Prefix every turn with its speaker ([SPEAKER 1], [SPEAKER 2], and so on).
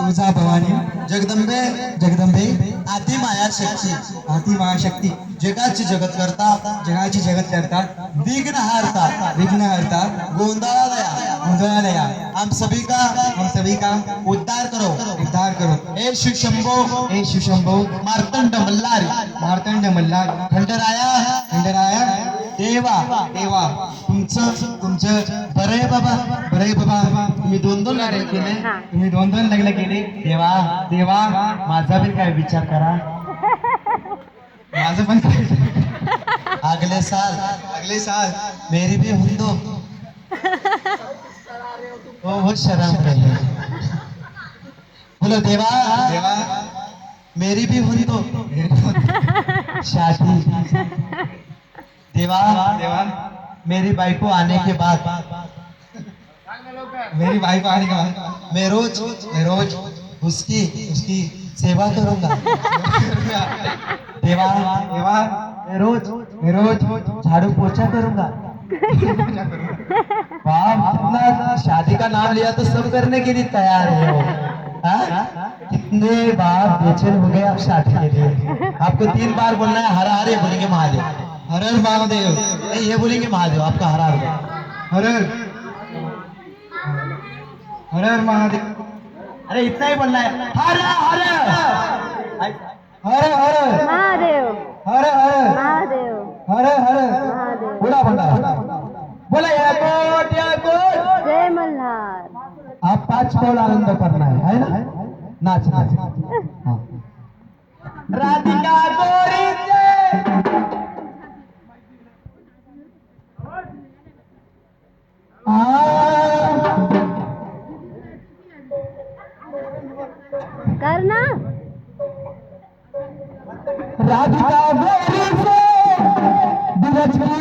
[SPEAKER 1] तुळजा भवानी,
[SPEAKER 2] जगदंबे
[SPEAKER 1] जगदंबे,
[SPEAKER 2] आदि माया शक्ती,
[SPEAKER 1] आती महाशक्ती,
[SPEAKER 2] जगाची जगत करता,
[SPEAKER 1] जगाची जगत करता,
[SPEAKER 2] विघ्न हारता,
[SPEAKER 1] विघ्न हरता,
[SPEAKER 2] गोंधळालया,
[SPEAKER 1] गोंधळालया,
[SPEAKER 2] हम सभी का
[SPEAKER 1] हम सभी का
[SPEAKER 2] उद्धार करो।
[SPEAKER 1] उद्धार करो।
[SPEAKER 2] हे शिव शंभो,
[SPEAKER 1] हे शिवशंभो,
[SPEAKER 2] मार्तंड मल्हारी,
[SPEAKER 1] मार्तंड मल्हार,
[SPEAKER 2] खंडराया,
[SPEAKER 1] खंडराया,
[SPEAKER 2] देवा
[SPEAKER 1] देवा, तुमचं
[SPEAKER 2] बरे बाबा,
[SPEAKER 1] बरे बाबा,
[SPEAKER 2] तुम्ही दोन दोन लग्न केले,
[SPEAKER 1] तुम्ही दोन दोन लग्न केले।
[SPEAKER 2] देवा
[SPEAKER 1] देवा,
[SPEAKER 2] माझा बी काय विचार करा।
[SPEAKER 1] माझं पण काय,
[SPEAKER 2] अगले साल
[SPEAKER 1] अगले साल
[SPEAKER 2] मेरी भी हुंदो। वो शर्म रही। बोलो देवा,
[SPEAKER 1] देवा,
[SPEAKER 2] मेरी भी हुंदो
[SPEAKER 1] मेरी
[SPEAKER 2] शादी। देवा
[SPEAKER 1] देवा,
[SPEAKER 2] मेरी बाइको आने के बाद
[SPEAKER 1] मेरी भाई को आने के बाद
[SPEAKER 2] मैं रोज उसकी
[SPEAKER 1] उसकी
[SPEAKER 2] सेवा करूंगा। देवा
[SPEAKER 1] देवा,
[SPEAKER 2] मैं रोज
[SPEAKER 1] मैं रोज
[SPEAKER 2] झाड़ू पोछा करूंगा। बाप कितना शादी का नाम लिया तो सब करने के लिए तैयार है वो। हाँ? कितने बार बेचैन हो गए आप शादी के लिए। आपको 3 बार बोलना है हर हर, ये बोलेंगे महादेव।
[SPEAKER 1] हर हर महादेव,
[SPEAKER 2] नहीं, ये बोलेंगे महादेव, आपका हर हर।
[SPEAKER 1] हर हर, हर हर महादेव,
[SPEAKER 2] अरे इतना ही बोलना है हर हर।
[SPEAKER 1] हर हर
[SPEAKER 3] महादेव
[SPEAKER 1] हर हर
[SPEAKER 3] महादेव
[SPEAKER 1] हर हर,
[SPEAKER 3] महादेव
[SPEAKER 1] बोला बोला बोला, या कोट।
[SPEAKER 3] जय मल्हार।
[SPEAKER 2] आप 5 पौल आनंद करना है ना? नाच नाच। हाँ। राधिका गोरी
[SPEAKER 3] करना
[SPEAKER 2] राधिका गोरी से धीरज की